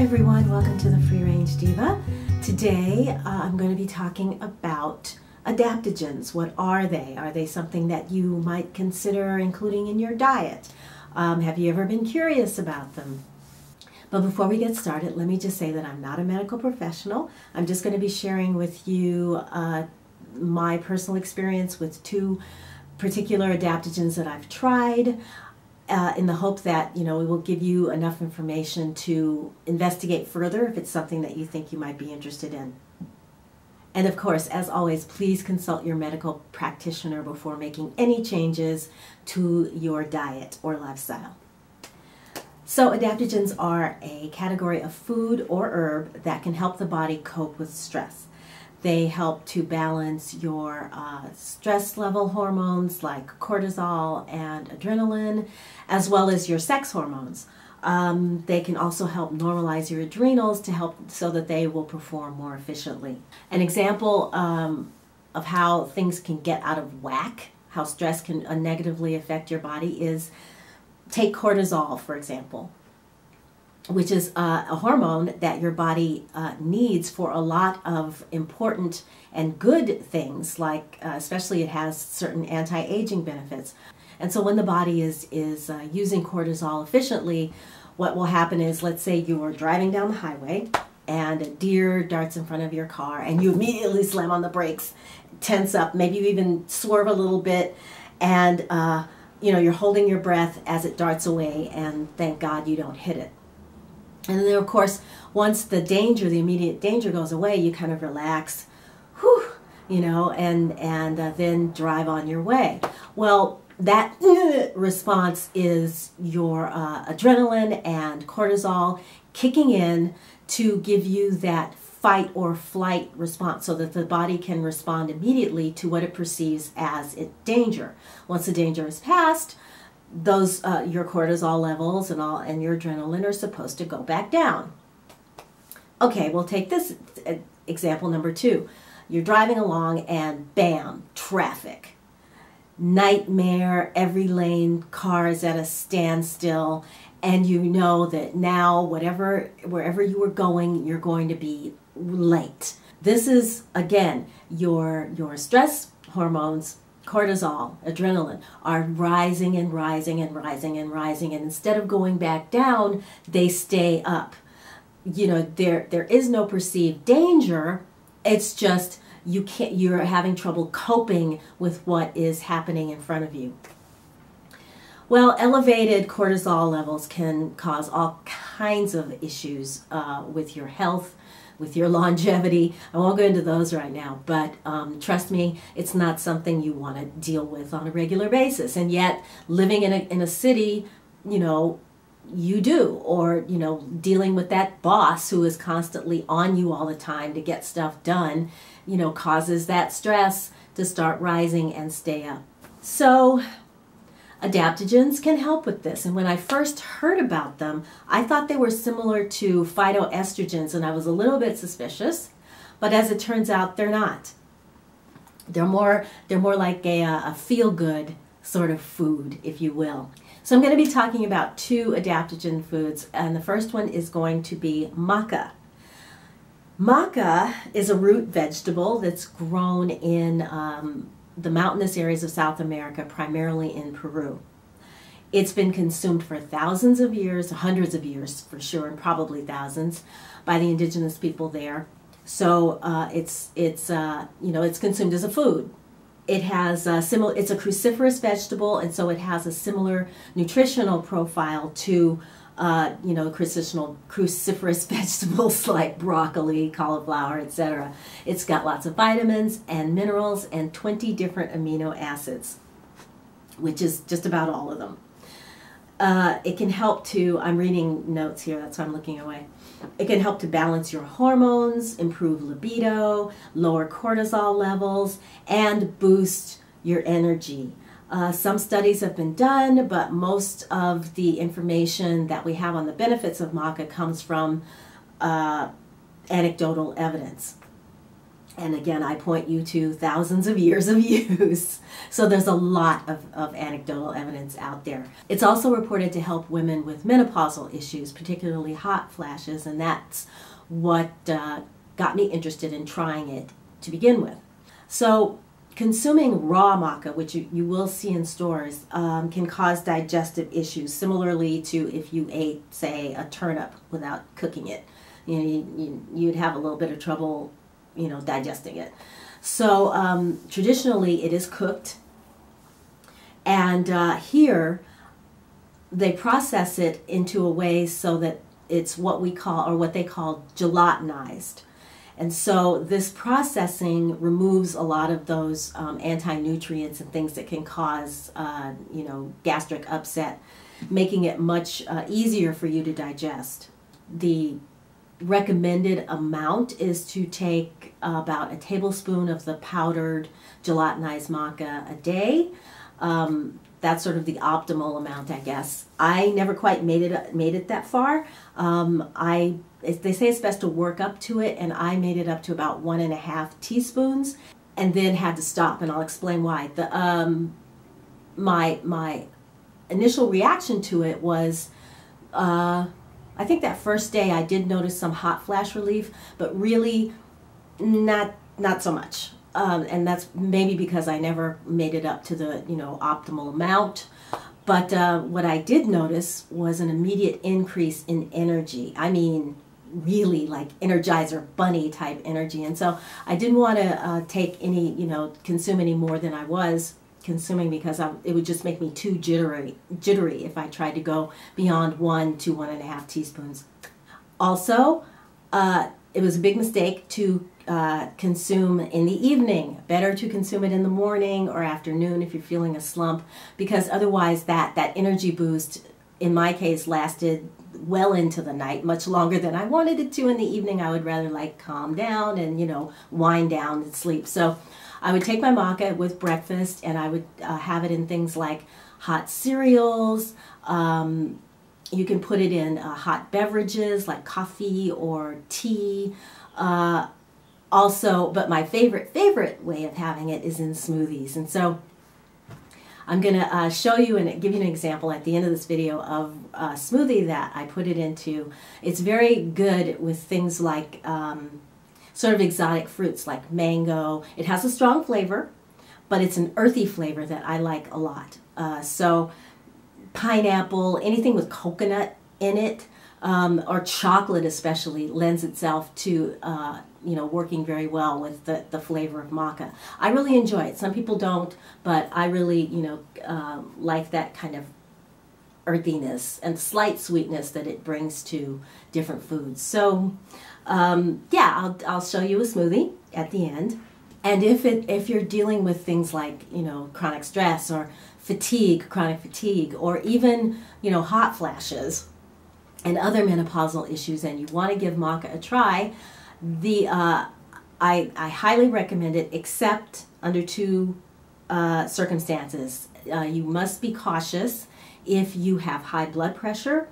Hi everyone, welcome to the Free Range Diva. Today I'm going to be talking about adaptogens. What are they? Are they something that you might consider including in your diet? Have you ever been curious about them? But before we get started, let me just say that I'm not a medical professional. I'm just going to be sharing with you my personal experience with two particular adaptogens that I've tried. In the hope that, it will give you enough information to investigate further if it's something that you think you might be interested in. And of course, as always, please consult your medical practitioner before making any changes to your diet or lifestyle. So adaptogens are a category of food or herb that can help the body cope with stress. They help to balance your stress level hormones like cortisol and adrenaline, as well as your sex hormones. They can also help normalize your adrenals to help so that they will perform more efficiently. An example of how things can get out of whack, how stress can negatively affect your body is, take cortisol, for example, which is a hormone that your body needs for a lot of important and good things, like especially it has certain anti-aging benefits. And so when the body is using cortisol efficiently, what will happen is, let's say you're driving down the highway and a deer darts in front of your car and you immediately slam on the brakes, tense up, maybe you even swerve a little bit, and you're holding your breath as it darts away, and thank God you don't hit it. And then, of course, once the immediate danger goes away, you kind of relax, and then drive on your way. Well, that response is your adrenaline and cortisol kicking in to give you that fight or flight response so that the body can respond immediately to what it perceives as danger. Once the danger is passed, those your cortisol levels and your adrenaline are supposed to go back down. Okay, we'll take this example number 2. You're driving along and bam, traffic. Nightmare, every lane, car is at a standstill, and you know that now wherever you were going, you're going to be late. This is, again, your stress hormones, cortisol, adrenaline, are rising and rising and rising and rising, and instead of going back down, they stay up. There is no perceived danger. It's just you're having trouble coping with what is happening in front of you. Well, elevated cortisol levels can cause all kinds of issues with your health, with your longevity. I won't go into those right now, but trust me, it's not something you want to deal with on a regular basis. And yet, living in a city, you do, or dealing with that boss who is constantly on you all the time to get stuff done, causes that stress to start rising and stay up. So adaptogens can help with this, and when I first heard about them, I thought they were similar to phytoestrogens, and I was a little bit suspicious, but as it turns out, they're not. They're more like a feel-good sort of food, if you will. So I'm going to be talking about 2 adaptogen foods, and the first one is going to be maca. Maca is a root vegetable that's grown in the mountainous areas of South America, primarily in Peru. It's been consumed for thousands of years, hundreds of years for sure, and probably thousands, by the indigenous people there. So it's consumed as a food. It has it's a cruciferous vegetable, and so it has a similar nutritional profile to cruciferous vegetables like broccoli, cauliflower, etc. It's got lots of vitamins and minerals and 20 different amino acids, which is just about all of them. It can help to, I'm reading notes here, that's why I'm looking away. It can help to balance your hormones, improve libido, lower cortisol levels, and boost your energy. Some studies have been done, but most of the information that we have on the benefits of maca comes from anecdotal evidence. And again, I point you to thousands of years of use. So there's a lot of anecdotal evidence out there. It's also reported to help women with menopausal issues, particularly hot flashes, and that's what got me interested in trying it to begin with. So consuming raw maca, which you will see in stores, can cause digestive issues, similarly to if you ate, say, a turnip without cooking it. You'd have a little bit of trouble digesting it. So traditionally it is cooked, and here they process it into a way so that it's what we call, or what they call, gelatinized. And so this processing removes a lot of those anti-nutrients and things that can cause gastric upset, making it much easier for you to digest. The recommended amount is to take about a tablespoon of the powdered gelatinized maca a day. That's sort of the optimal amount, I guess. I never quite made it that far. They say it's best to work up to it, and I made it up to about 1.5 teaspoons, and then had to stop, and I'll explain why. My initial reaction to it was, I think that first day I did notice some hot flash relief, but really not so much. And that's maybe because I never made it up to the optimal amount. But what I did notice was an immediate increase in energy. I mean, really like Energizer Bunny type energy. And so I didn't want to take any, consume any more than I was consuming, because it would just make me too jittery if I tried to go beyond 1 to 1.5 teaspoons. Also, it was a big mistake to consume in the evening. Better to consume it in the morning or afternoon if you're feeling a slump, because otherwise that energy boost, in my case, lasted well into the night, much longer than I wanted it to. In the evening, I would rather like calm down and wind down and sleep. So I would take my maca with breakfast, and I would have it in things like hot cereals. You can put it in hot beverages like coffee or tea. Also, but my favorite way of having it is in smoothies. And so I'm going to show you and give you an example at the end of this video of a smoothie that I put it into. It's very good with things like sort of exotic fruits like mango. It has a strong flavor, but it's an earthy flavor that I like a lot. So pineapple, anything with coconut in it, or chocolate especially, lends itself to working very well with the flavor of maca. I really enjoy it. Some people don't, but I really like that kind of earthiness and slight sweetness that it brings to different foods. So yeah, I'll show you a smoothie at the end. And if you're dealing with things like chronic stress or fatigue, chronic fatigue, or even hot flashes and other menopausal issues, and you want to give maca a try, I highly recommend it, except under 2 circumstances. You must be cautious if you have high blood pressure,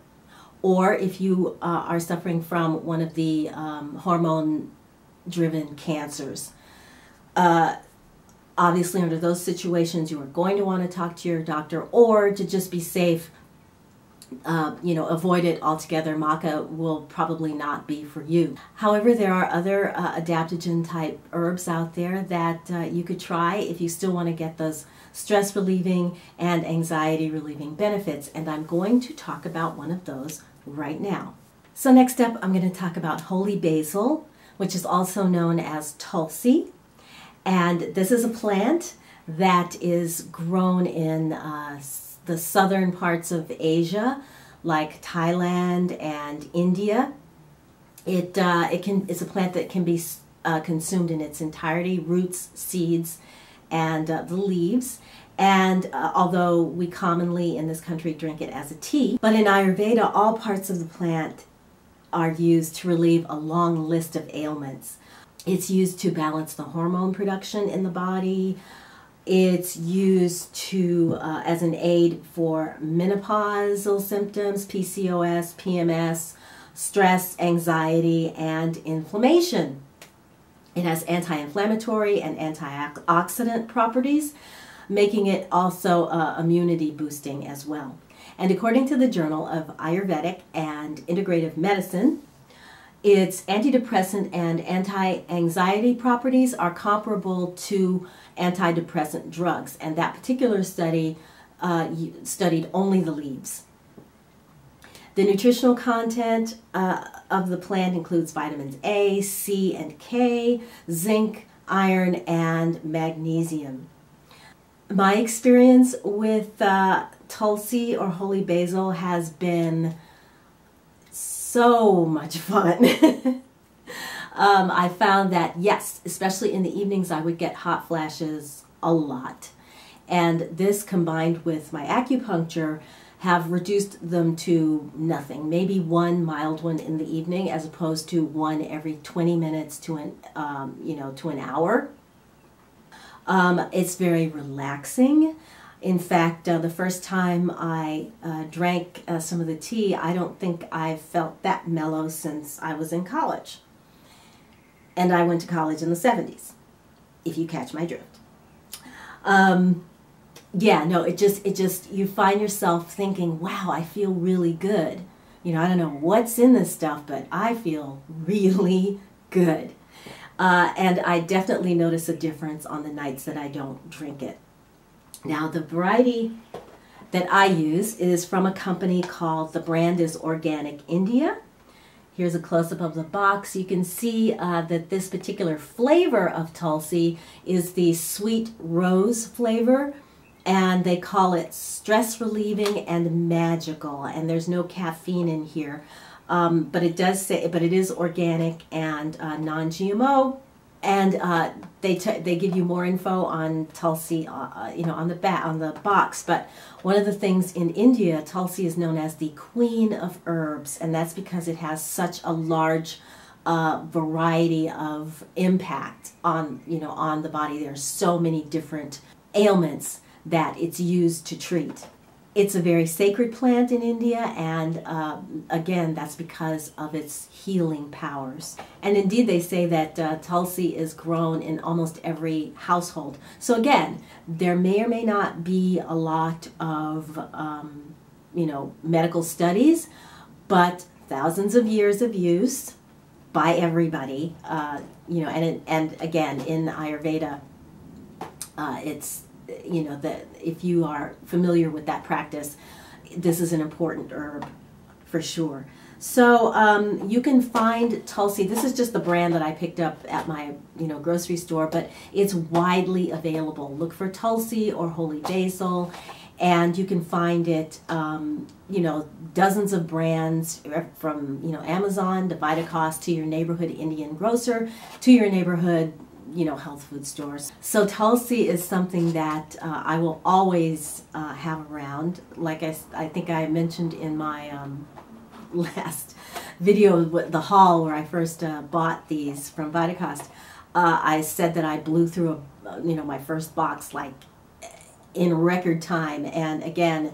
or if you are suffering from one of the hormone-driven cancers. Obviously, under those situations, you are going to want to talk to your doctor, or to just be safe, avoid it altogether. Maca will probably not be for you. However, there are other adaptogen type herbs out there that you could try if you still want to get those stress relieving and anxiety relieving benefits, and I'm going to talk about one of those right now. So next up, I'm going to talk about holy basil, which is also known as Tulsi. And this is a plant that is grown in the southern parts of Asia, like Thailand and India. It's a plant that can be consumed in its entirety, roots, seeds, and the leaves. And although we commonly in this country drink it as a tea, but in Ayurveda, all parts of the plant are used to relieve a long list of ailments. It's used to balance the hormone production in the body. It's used to as an aid for menopausal symptoms, PCOS, PMS, stress, anxiety, and inflammation. It has anti-inflammatory and antioxidant properties, making it also immunity boosting as well. And according to the Journal of Ayurvedic and Integrative Medicine, its antidepressant and anti-anxiety properties are comparable to antidepressant drugs, and that particular study studied only the leaves. The nutritional content of the plant includes vitamins A, C, and K, zinc, iron, and magnesium. My experience with Tulsi or holy basil has been so much fun. I found that, yes, especially in the evenings, I would get hot flashes a lot. And this, combined with my acupuncture, have reduced them to nothing. Maybe one mild one in the evening, as opposed to one every 20 minutes to an hour. It's very relaxing. In fact, the first time I drank some of the tea, I don't think I've felt that mellow since I was in college. And I went to college in the 70s, if you catch my drift. Yeah, no, it just, you find yourself thinking, wow, I feel really good. You know, I don't know what's in this stuff, but I feel really good. And I definitely notice a difference on the nights that I don't drink it. Now, the variety that I use is from a company called, the brand is Organic India. Here's a close-up of the box. You can see that this particular flavor of Tulsi is the sweet rose flavor, and they call it stress relieving and magical, and there's no caffeine in here. But it does say, but it is organic and non-GMO, and they give you more info on Tulsi, you know, on the box. But one of the things in India, Tulsi is known as the queen of herbs, and that's because it has such a large variety of impact on, you know, on the body. There's so many different ailments that it's used to treat. It's a very sacred plant in India, and again, that's because of its healing powers. And indeed, they say that Tulsi is grown in almost every household. So again, there may or may not be a lot of, you know, medical studies, but thousands of years of use by everybody, you know, and again, in Ayurveda, it's, you know, that if you are familiar with that practice, this is an important herb for sure. So you can find Tulsi. This is just the brand that I picked up at my, you know, grocery store, but it's widely available. Look for Tulsi or holy basil, and you can find it, you know, dozens of brands, from, you know, Amazon to Vitacost to your neighborhood Indian grocer to your neighborhood, you know, health food stores. So Tulsi is something that I will always have around. Like I think I mentioned in my last video, the haul where I first bought these from Vitacost, I said that I blew through you know, my first box like in record time. And again,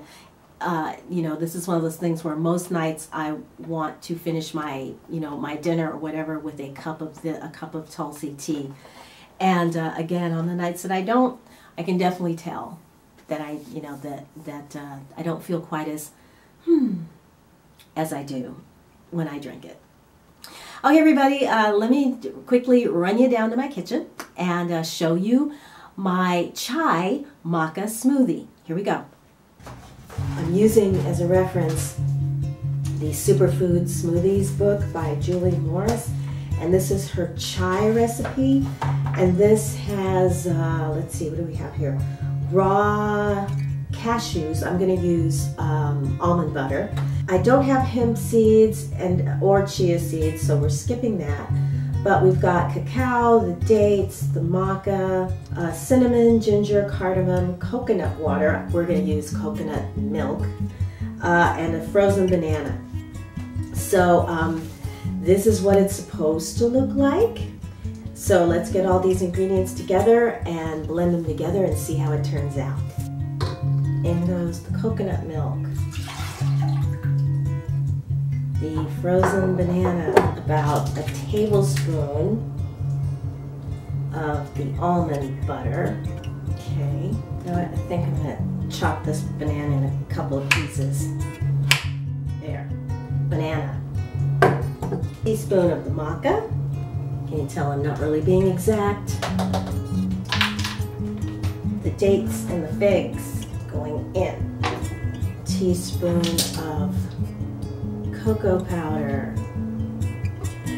you know, this is one of those things where most nights I want to finish my, you know, my dinner or whatever with a cup of Tulsi tea. And again, on the nights that I don't, I can definitely tell that I, you know, that I don't feel quite as I do when I drink it. Okay, everybody, let me quickly run you down to my kitchen and show you my chai maca smoothie. Here we go. I'm using as a reference the Superfood Smoothies book by Julie Morris, and this is her chai recipe. And this has, let's see, what do we have here? Raw cashews. I'm going to use almond butter. I don't have hemp seeds or chia seeds, so we're skipping that. But we've got cacao, the dates, the maca, cinnamon, ginger, cardamom, coconut water. We're going to use coconut milk, and a frozen banana. So this is what it's supposed to look like. So let's get all these ingredients together and blend them together and see how it turns out. In goes the coconut milk, the frozen banana, about a tablespoon, of the almond butter. Okay, now I think I'm going to chop this banana in a couple of pieces. There, banana. A teaspoon of the maca. Can you tell I'm not really being exact? The dates and the figs going in. A teaspoon of cocoa powder.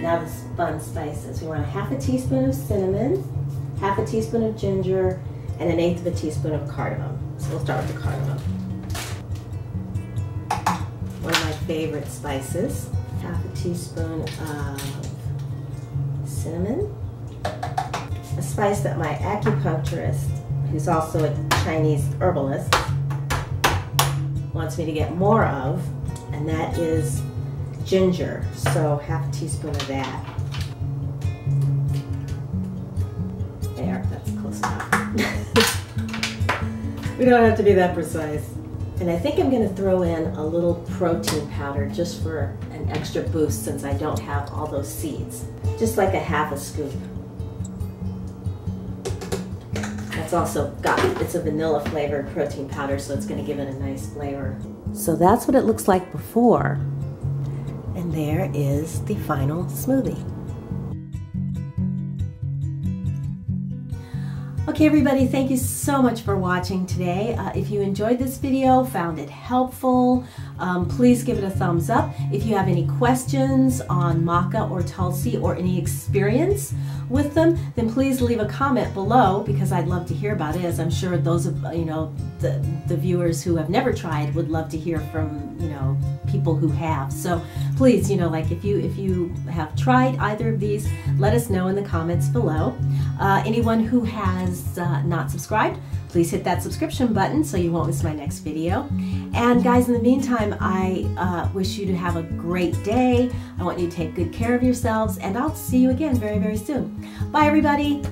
Now the fun spices. We want a half a teaspoon of cinnamon, half a teaspoon of ginger, and 1/8 of a teaspoon of cardamom. So we'll start with the cardamom. One of my favorite spices. Half a teaspoon of cinnamon. A spice that my acupuncturist, who's also a Chinese herbalist, wants me to get more of, and that is ginger. So half a teaspoon of that. There, that's close enough. We don't have to be that precise. And I think I'm going to throw in a little protein powder just for an extra boost since I don't have all those seeds. Just like a half a scoop. It's also got, it's a vanilla flavored protein powder, so it's going to give it a nice flavor. So that's what it looks like before. And there is the final smoothie. Okay everybody, thank you so much for watching today. If you enjoyed this video, found it helpful, please give it a thumbs up. If you have any questions on Maca or Tulsi or any experience with them, then please leave a comment below because I'd love to hear about it, as I'm sure those of the viewers who have never tried would love to hear from people who have. So please, like if you have tried either of these, let us know in the comments below. Anyone who has not subscribed, please hit that subscription button so you won't miss my next video. And guys, in the meantime, I wish you to have a great day. I want you to take good care of yourselves, and I'll see you again very, very soon. Bye everybody.